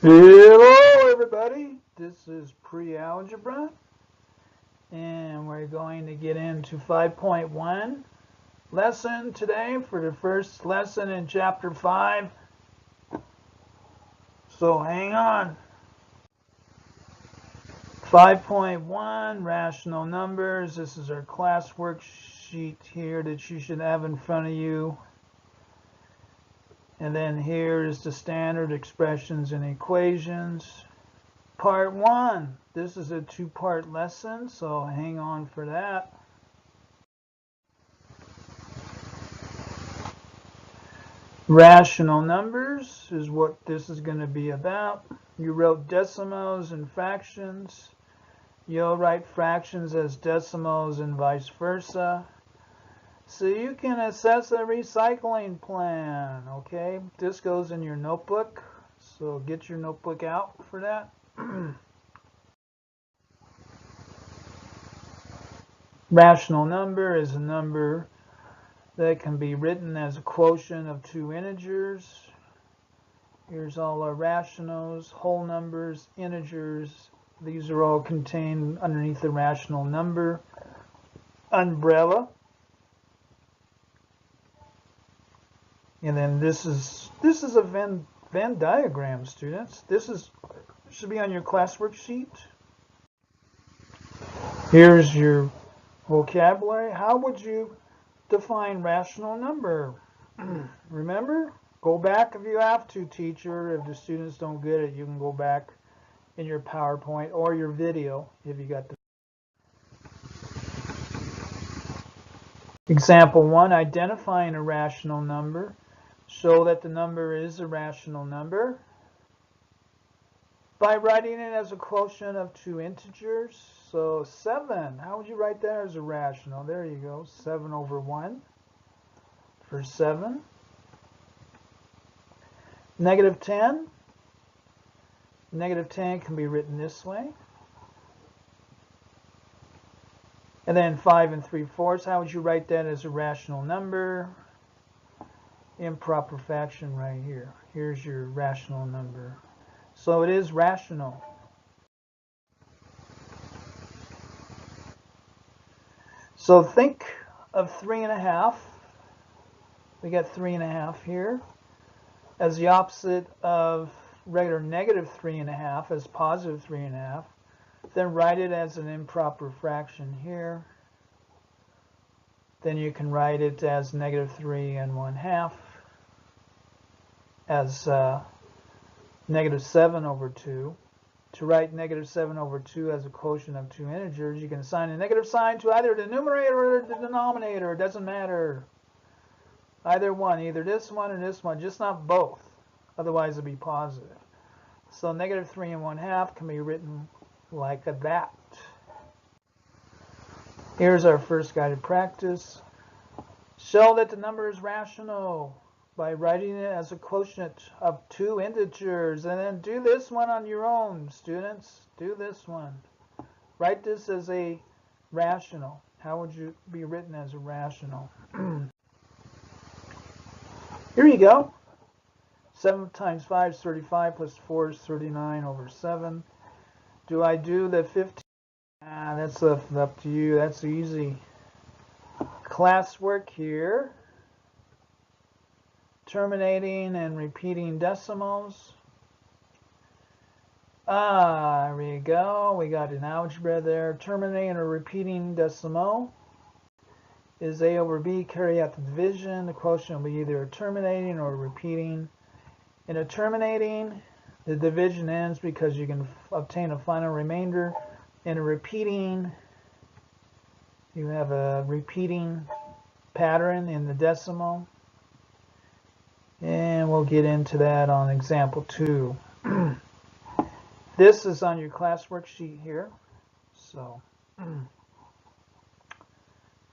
Hello everybody, this is pre-algebra and we're going to get into 5.1 lesson today for the first lesson in chapter 5. So hang on. 5.1 rational numbers. This is our class worksheet here that you should have in front of you. And then here is the standard expressions and equations. Part 1. This is a two-part lesson, so hang on for that. Rational numbers is what this is going to be about. You wrote decimals and fractions. You'll write fractions as decimals and vice versa. So you can assess a recycling plan, okay? This goes in your notebook, so get your notebook out for that. Rational number is a number that can be written as a quotient of two integers. Here's all our rationals, whole numbers, integers. These are all contained underneath the rational number umbrella. And then this is a Venn diagram, students. This should be on your class worksheet. Here's your vocabulary. How would you define rational number? Remember? Go back if you have to, teacher. If the students don't get it, you can go back in your PowerPoint or your video if you got the. Example 1, identifying a rational number. Show that the number is a rational number by writing it as a quotient of two integers. So 7, how would you write that as a rational? There you go, 7 over 1 for 7. Negative 10. Negative 10 can be written this way. And then 5 3/4, how would you write that as a rational number? Improper fraction right here. Here's your rational number. So it is rational. So think of 3.5. We got 3.5 here as the opposite of regular negative 3.5 as positive 3.5. Then write it as an improper fraction here. Then you can write it as negative 3 1/2 as negative 7 over 2. To write negative 7 over 2 as a quotient of two integers, you can assign a negative sign to either the numerator or the denominator. It doesn't matter. Either one, either this one or this one, just not both. Otherwise it'll be positive. So negative 3 1/2 can be written like that. Here's our first guided practice. Show that the number is rational by writing it as a quotient of two integers. And then do this one on your own, students. Do this one. Write this as a rational. How would you be written as a rational? Here you go. 7 times 5 is 35 plus 4 is 39 over 7. Do I do the 15? That's up to you. That's easy. Classwork here. Terminating and repeating decimals. There we go. We got an algebra there. Terminating or repeating decimal is A over B. Carry out the division. The quotient will be either terminating or repeating. In a terminating, the division ends because you can obtain a final remainder. In a repeating, you have a repeating pattern in the decimal. And we'll get into that on example 2. This is on your class worksheet here. So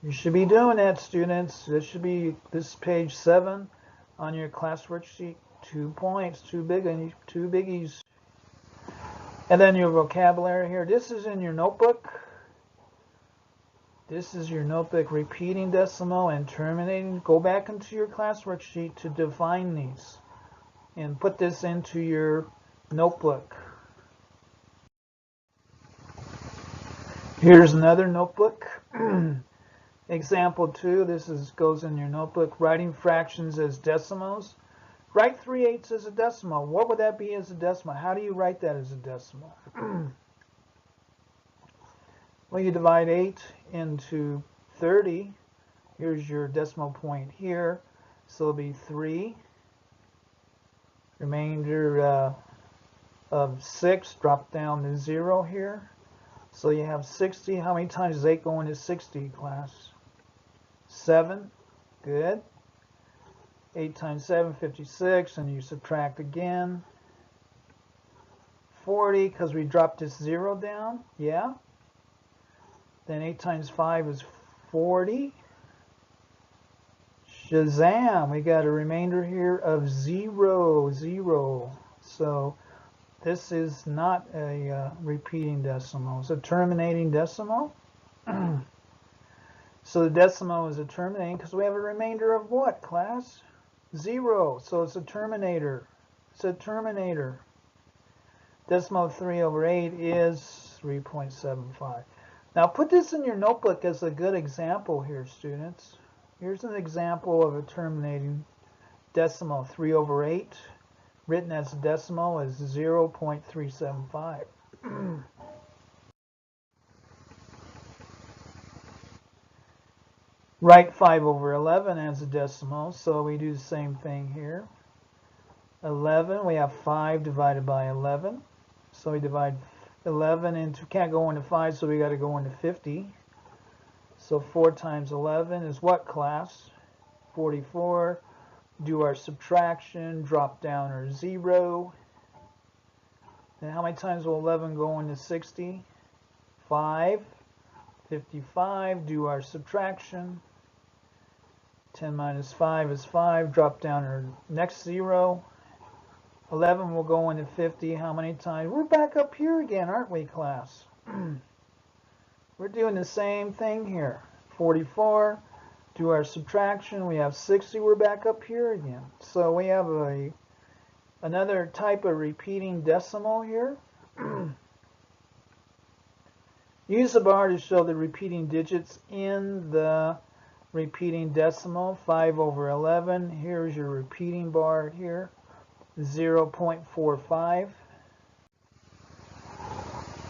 you should be doing that, students. This should be page 7 on your class worksheet. 2 points, two biggies. And then your vocabulary here. This is in your notebook. This is your notebook, repeating decimal and terminating. Go back into your class worksheet to define these and put this into your notebook. Here's another notebook. Example 2, this goes in your notebook. Writing fractions as decimals. Write 3/8 as a decimal. What would that be as a decimal? How do you write that as a decimal? Well, you divide 8 into 30. Here's your decimal point here. So it'll be 3. Remainder of 6 drop down to 0 here. So you have 60. How many times does 8 go into 60, class? 7. Good. 8 times 7, 56. And you subtract again. 40, because we dropped this 0 down. Yeah. Then 8 times 5 is 40. Shazam! We got a remainder here of 0, 0. So this is not a repeating decimal. It's a terminating decimal. So the decimal is a terminating because we have a remainder of what, class? 0. So it's a terminator. It's a terminator. Decimal 3/8 is 3.75. Now put this in your notebook as a good example here, students. Here's an example of a terminating decimal. 3/8 written as a decimal is 0.375. Write 5/11 as a decimal, so we do the same thing here. 11, we have 5 divided by 11. So we divide 11 into, can't go into 5, so we got to go into 50. So 4 times 11 is what, class? 44. Do our subtraction, drop down our 0. Then how many times will 11 go into 60? 5. 55. Do our subtraction. 10 minus 5 is 5. Drop down our next 0. 11 will go into 50. How many times? We're back up here again, aren't we, class? We're doing the same thing here. 44. Do our subtraction. We have 60. We're back up here again. So we have another type of repeating decimal here. Use the bar to show the repeating digits in the repeating decimal. 5/11. Here's your repeating bar here. 0.45.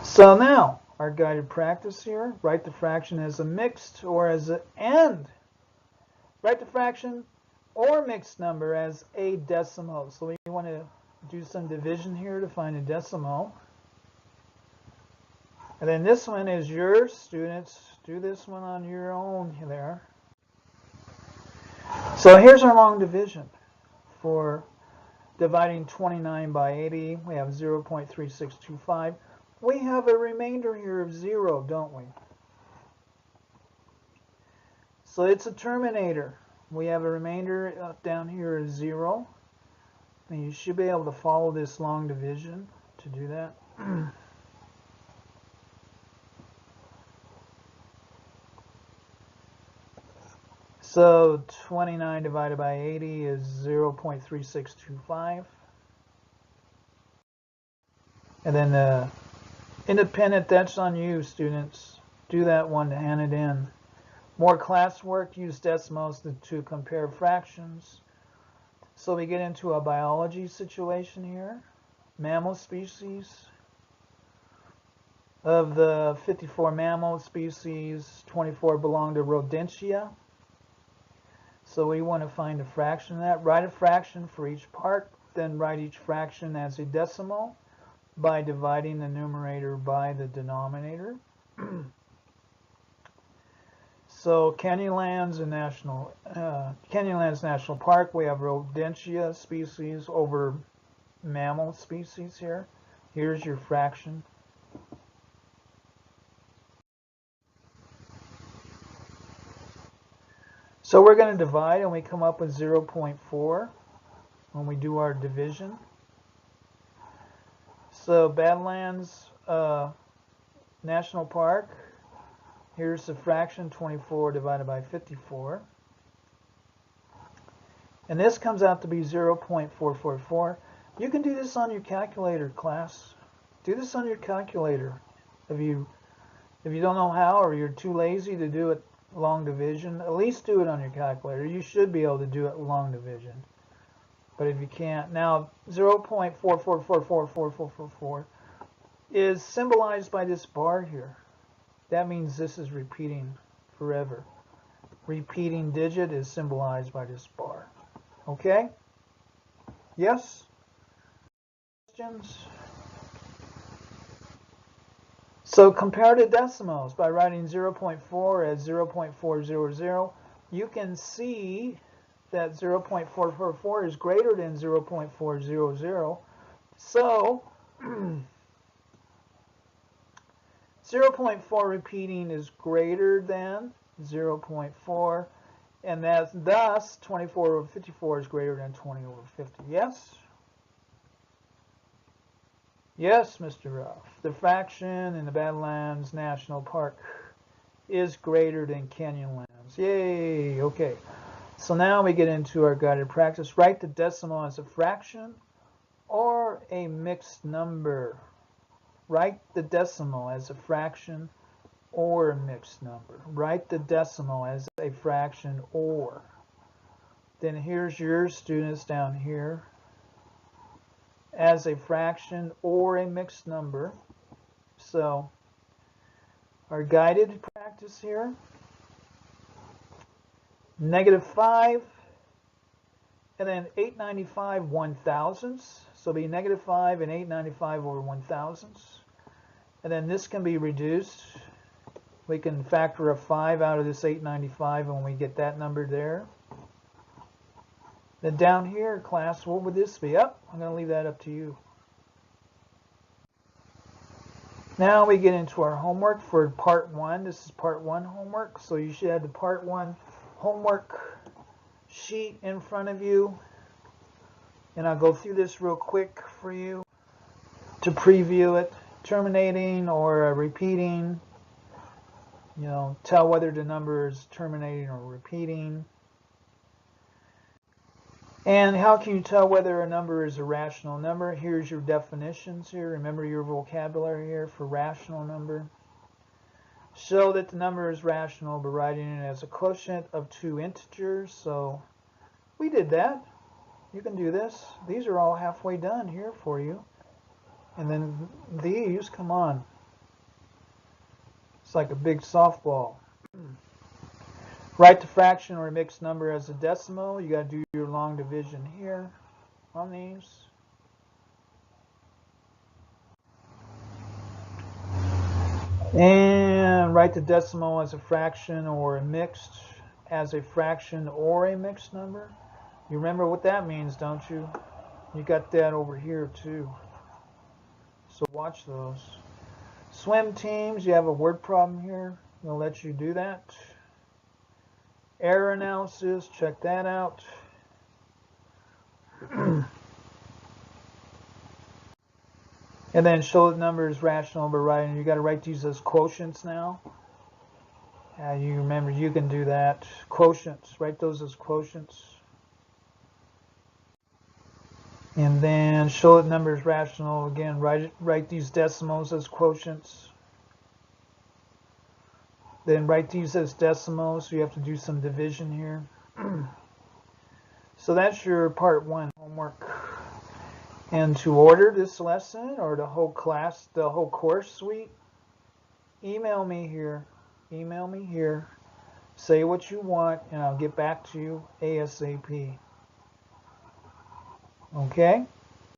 So now, our guided practice here. Write the fraction as a mixed or as an and. Write the fraction or mixed number as a decimal. So we want to do some division here to find a decimal. And then this one is yours, students. Do this one on your own there. So here's our long division for dividing 29 by 80. We have 0.3625. We have a remainder here of 0, don't we? So it's a terminator. We have a remainder down here is 0. And you should be able to follow this long division to do that. So 29 divided by 80 is 0.3625. And then the independent, that's on you, students. Do that one to hand it in. More classwork, use decimals to compare fractions. So we get into a biology situation here. Mammal species. Of the 54 mammal species, 24 belong to Rodentia. So we want to find a fraction of that. Write a fraction for each part, then write each fraction as a decimal by dividing the numerator by the denominator. So Canyonlands National Park, we have Rodentia species over mammal species here. Here's your fraction. So we're going to divide, and we come up with 0.4 when we do our division. So Badlands National Park, here's the fraction, 24 divided by 54. And this comes out to be 0.444. You can do this on your calculator, class. Do this on your calculator. If you don't know how, or you're too lazy to do it long division, at least do it on your calculator. You should be able to do it long division. But if you can't, now 0.44444444 is symbolized by this bar here. That means this is repeating forever. Repeating digit is symbolized by this bar. Okay? Yes? Questions? So compare the decimals by writing 0.4 as 0.400. You can see that 0.444 is greater than 0.400. So 0.4 repeating is greater than 0.4, and that's thus 24 over 54 is greater than 20 over 50. Yes? Yes, Mr. Ruff. The fraction in the Badlands National Park is greater than Canyonlands. Yay! Okay. So now we get into our guided practice. Write the decimal as a fraction or a mixed number. Write the decimal as a fraction or a mixed number. Write the decimal as a fraction or. Then here's your students down here as a fraction or a mixed number. So our guided practice here, -5 and then 895 1/1000ths. So it'll be -5 and 895 over 1/1000ths. And then this can be reduced. We can factor a 5 out of this 895 and we get that number there. Then down here, class, what would this be? I'm going to leave that up to you. Now we get into our homework for part 1. This is part 1 homework. So you should have the part 1 homework sheet in front of you. And I'll go through this real quick for you to preview it. Terminating or repeating. You know, tell whether the number is terminating or repeating. And how can you tell whether a number is a rational number? Here's your definitions here. Remember your vocabulary here for rational number. Show that the number is rational by writing it as a quotient of 2 integers. So we did that. You can do this. These are all halfway done here for you. And then these, come on. It's like a big softball. Write the fraction or a mixed number as a decimal. You got to do your long division here on these. And write the decimal as a fraction or a mixed as a fraction or a mixed number. You remember what that means, don't you? You got that over here too. So watch those. Swim teams, you have a word problem here. I'll let you do that. Error analysis, check that out. And then show the number is rational by writing. You got to write these as quotients now. You remember you can do that. Quotients, write those as quotients. And then show that number is rational. Again, write these decimals as quotients. Then write these as decimals, so you have to do some division here. So that's your part 1 homework. And to order this lesson or the whole class, the whole course suite, email me here. Email me here. Say what you want, and I'll get back to you ASAP. Okay?